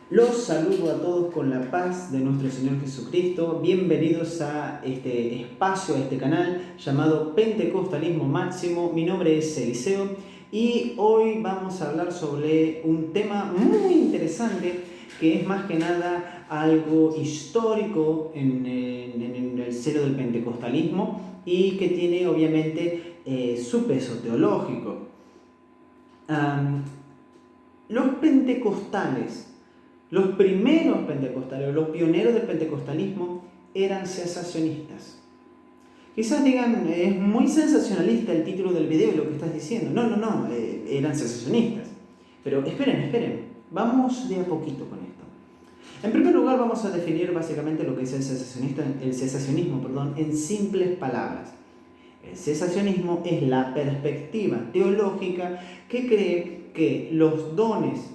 Los saludo a todos con la paz de nuestro Señor Jesucristo. Bienvenidos a este espacio, a este canal llamado Pentecostalismo Máximo. Mi nombre es Eliseo y hoy vamos a hablar sobre un tema muy interesante que es más que nada algo histórico en el seno del pentecostalismo y que tiene obviamente su peso teológico. Los pentecostales, los primeros pentecostales, los pioneros del pentecostalismo eran cesacionistas. Quizás digan, es muy sensacionalista el título del video y lo que estás diciendo. No, eran cesacionistas. Pero esperen, vamos de a poquito con esto. En primer lugar vamos a definir básicamente lo que es el cesacionismo, en simples palabras. El cesacionismo es la perspectiva teológica que cree que los dones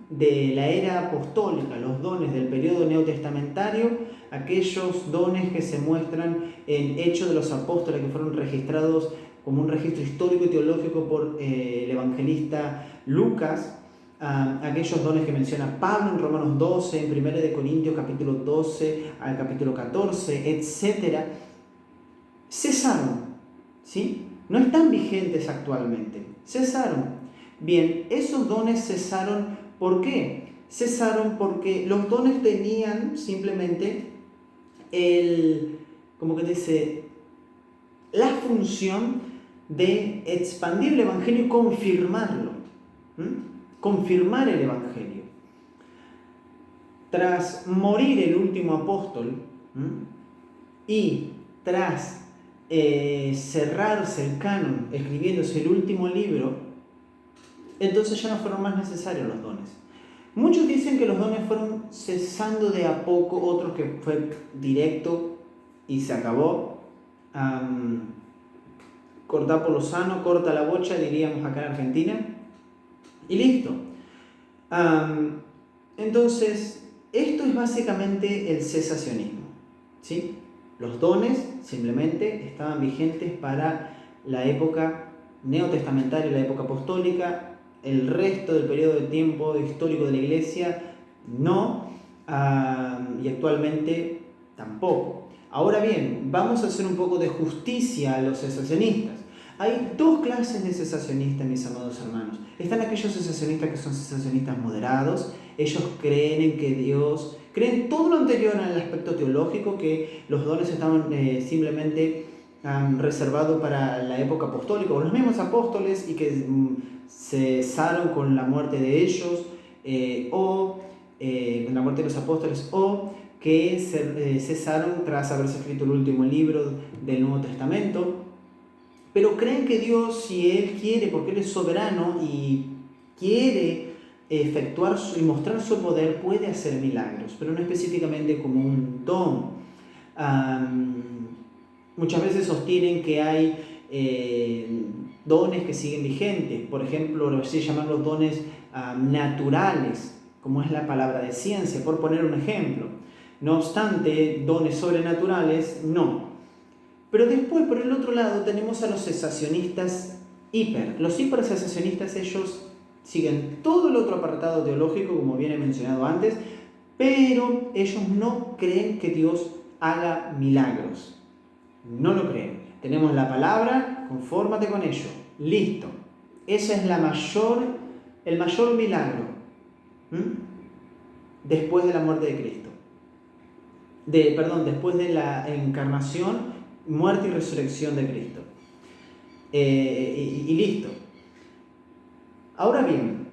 de la era apostólica, los dones del periodo neotestamentario, aquellos dones que se muestran en Hechos de los Apóstoles, que fueron registrados como un registro histórico y teológico por el evangelista Lucas, aquellos dones que menciona Pablo en Romanos 12, en 1 de Corintios capítulo 12 al capítulo 14, etc., cesaron, ¿sí? No están vigentes actualmente, cesaron. Bien, esos dones cesaron, ¿por qué? Cesaron porque los dones tenían simplemente la función de expandir el Evangelio y confirmarlo, confirmar el Evangelio. Tras morir el último apóstol y tras cerrarse el canon, escribiéndose el último libro, entonces ya no fueron más necesarios los dones. Muchos dicen que los dones fueron cesando de a poco, otros que fue directo y se acabó. Cortar por lo sano, corta la bocha, diríamos acá en Argentina, y listo. Entonces, esto es básicamente el cesacionismo, ¿sí? Los dones simplemente estaban vigentes para la época neotestamentaria, la época apostólica. El resto del periodo de tiempo histórico de la Iglesia no, y actualmente tampoco. Ahora bien, vamos a hacer un poco de justicia a los cesacionistas. Hay dos clases de cesacionistas, mis amados hermanos. Están aquellos cesacionistas que son cesacionistas moderados. Ellos creen en que Dios, creen todo lo anterior en el aspecto teológico, que los dones estaban simplemente reservados para la época apostólica, o los mismos apóstoles, y que cesaron con la muerte de ellos, con la muerte de los apóstoles, o que cesaron tras haberse escrito el último libro del Nuevo Testamento. Pero creen que Dios, si Él quiere, porque Él es soberano y quiere efectuar y mostrar su poder, puede hacer milagros, pero no específicamente como un don. Muchas veces sostienen que hay dones que siguen vigentes. Por ejemplo, lo que se llaman los dones naturales, como es la palabra de ciencia, por poner un ejemplo. No obstante, dones sobrenaturales, no. Pero después, por el otro lado, tenemos a los cesacionistas hiper. Los hipercesacionistas, ellos siguen todo el otro apartado teológico, como bien he mencionado antes, pero ellos no creen que Dios haga milagros. No lo creen. Tenemos la palabra, confórmate con ello. Listo. Ese es el mayor milagro después de la muerte de Cristo. Después de la encarnación, muerte y resurrección de Cristo. Y listo. Ahora bien,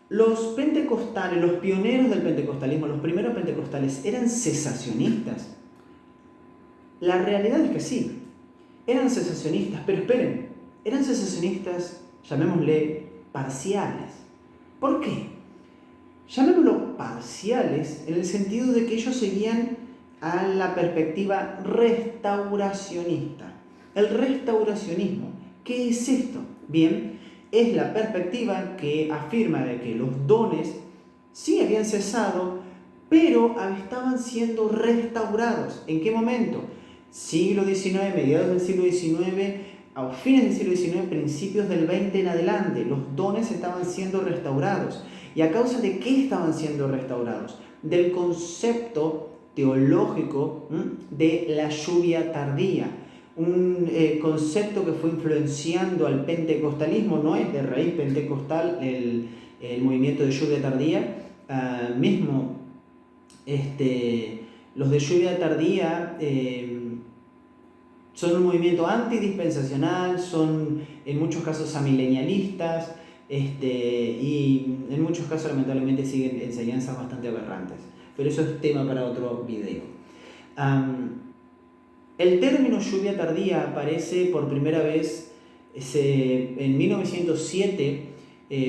los pentecostales, los pioneros del pentecostalismo, los primeros pentecostales, ¿eran cesacionistas? La realidad es que sí, eran cesacionistas, pero esperen, eran cesacionistas, llamémosle parciales. ¿Por qué? Llamémoslo parciales en el sentido de que ellos seguían a la perspectiva restauracionista. El restauracionismo, ¿qué es esto? Bien, es la perspectiva que afirma de que los dones sí habían cesado, pero estaban siendo restaurados. ¿En qué momento? Siglo XIX, mediados del siglo XIX, a fines del siglo XIX, principios del XX en adelante, los dones estaban siendo restaurados. ¿Y a causa de qué estaban siendo restaurados? Del concepto teológico de la lluvia tardía. Un concepto que fue influenciando al pentecostalismo, no es de raíz pentecostal el movimiento de lluvia tardía, mismo los de lluvia tardía son un movimiento antidispensacional, son en muchos casos amilenialistas, y en muchos casos lamentablemente siguen enseñanzas bastante aberrantes. Pero eso es tema para otro video. El término lluvia tardía aparece por primera vez en 1907,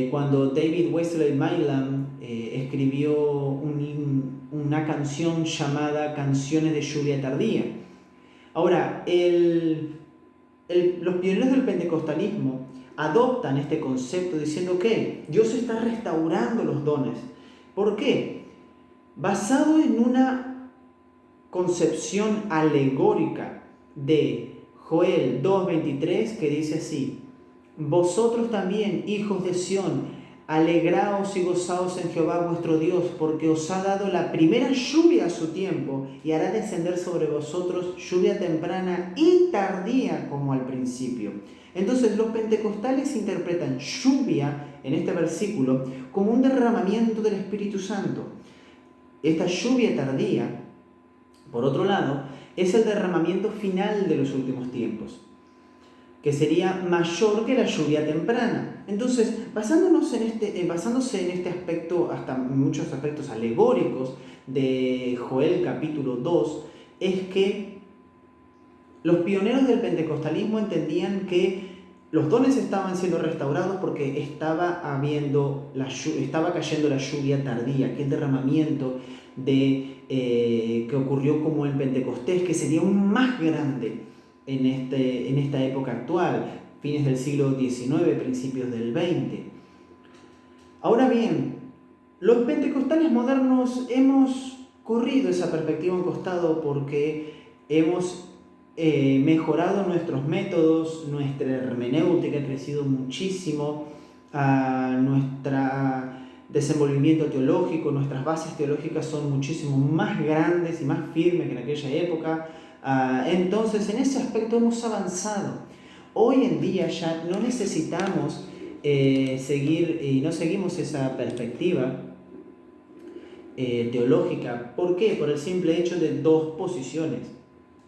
cuando David Wesley Maitland escribió una canción llamada Canciones de lluvia tardía. Ahora, los pioneros del pentecostalismo adoptan este concepto diciendo que Dios está restaurando los dones. ¿Por qué? Basado en una concepción alegórica de Joel 2:23, que dice así: vosotros también, hijos de Sión, alegraos y gozaos en Jehová vuestro Dios, porque os ha dado la primera lluvia a su tiempo, y hará descender sobre vosotros lluvia temprana y tardía como al principio. Entonces los pentecostales interpretan lluvia en este versículo como un derramamiento del Espíritu Santo. Esta lluvia tardía, por otro lado, es el derramamiento final de los últimos tiempos, que sería mayor que la lluvia temprana. Entonces, basándose en este aspecto, hasta muchos aspectos alegóricos de Joel capítulo 2, es que los pioneros del pentecostalismo entendían que los dones estaban siendo restaurados porque estaba cayendo la lluvia tardía, aquel derramamiento que ocurrió como en Pentecostés, que sería aún más grande en esta época actual, fines del siglo XIX, principios del XX. Ahora bien, los pentecostales modernos hemos corrido esa perspectiva a un costado porque hemos mejorado nuestros métodos, nuestra hermenéutica ha crecido muchísimo, nuestro desenvolvimiento teológico, nuestras bases teológicas son muchísimo más grandes y más firmes que en aquella época. Entonces, en ese aspecto hemos avanzado. Hoy en día ya no necesitamos seguir y no seguimos esa perspectiva teológica. ¿Por qué? Por el simple hecho de dos posiciones.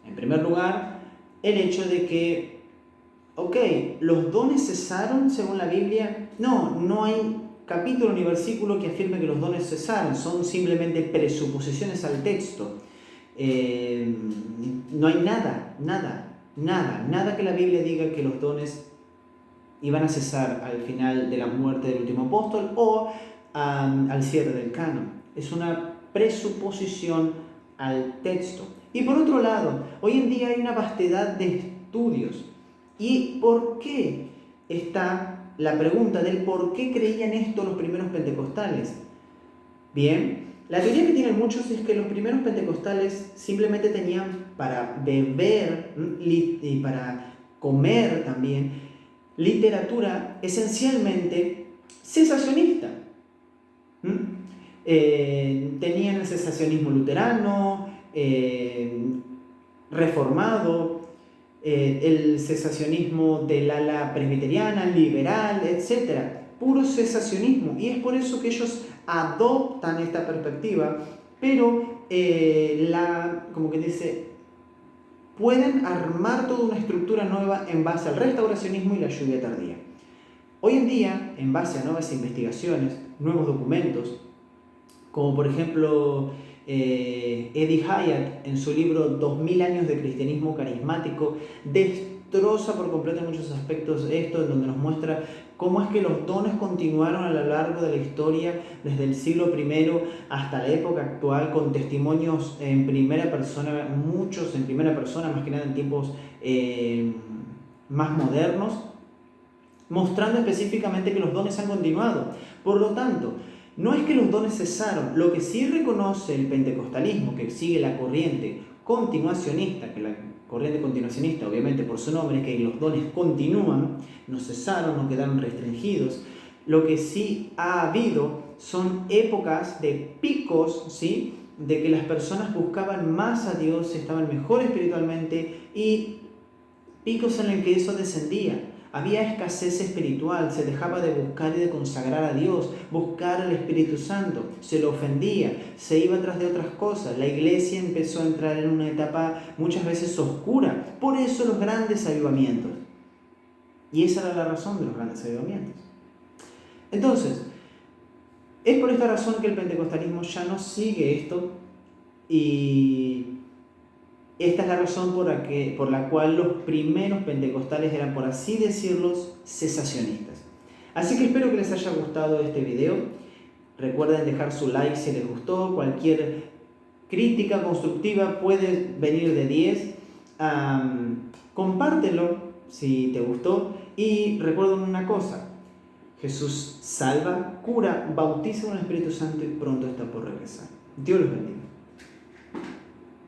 En primer lugar, el hecho de que, ¿los dones cesaron según la Biblia? No hay capítulo ni versículo que afirme que los dones cesaron, son simplemente presuposiciones al texto. No hay nada que la Biblia diga que los dones iban a cesar al final de la muerte del último apóstol o al cierre del canon. Es una presuposición al texto. Y por otro lado, hoy en día hay una vastedad de estudios. ¿Y por qué? Está la pregunta del por qué creían esto los primeros pentecostales. Bien, la teoría que tienen muchos es que los primeros pentecostales simplemente tenían para beber y para comer también literatura esencialmente cesacionista. Tenían el cesacionismo luterano, reformado, el cesacionismo del ala presbiteriana, liberal, etc. Puro cesacionismo. Y es por eso que ellos adoptan esta perspectiva, pero pueden armar toda una estructura nueva en base al restauracionismo y la lluvia tardía. Hoy en día, en base a nuevas investigaciones, nuevos documentos, como por ejemplo Eddie Hyatt en su libro 2000 años de cristianismo carismático, destroza por completo en muchos aspectos esto, en donde nos muestra cómo es que los dones continuaron a lo largo de la historia, desde el siglo I hasta la época actual, con testimonios en primera persona, muchos en primera persona, más que nada en tiempos más modernos, mostrando específicamente que los dones han continuado. Por lo tanto, no es que los dones cesaron. Lo que sí reconoce el pentecostalismo, que sigue la corriente continuacionista, que la corriente continuacionista, obviamente por su nombre, es que los dones continúan, no cesaron, no quedaron restringidos. Lo que sí ha habido son épocas de picos, ¿sí? De que las personas buscaban más a Dios, estaban mejor espiritualmente, y picos en el que eso descendía. Había escasez espiritual, se dejaba de buscar y de consagrar a Dios, buscar al Espíritu Santo, se lo ofendía, se iba tras de otras cosas. La iglesia empezó a entrar en una etapa muchas veces oscura, por eso los grandes avivamientos. Y esa era la razón de los grandes avivamientos. Entonces, es por esta razón que el pentecostalismo ya no sigue esto, y esta es la razón por la cual los primeros pentecostales eran, por así decirlo, cesacionistas. Así que espero que les haya gustado este video. Recuerden dejar su like si les gustó. Cualquier crítica constructiva puede venir de 10. Compártelo si te gustó. Y recuerden una cosa: Jesús salva, cura, bautiza con el Espíritu Santo y pronto está por regresar. Dios los bendiga.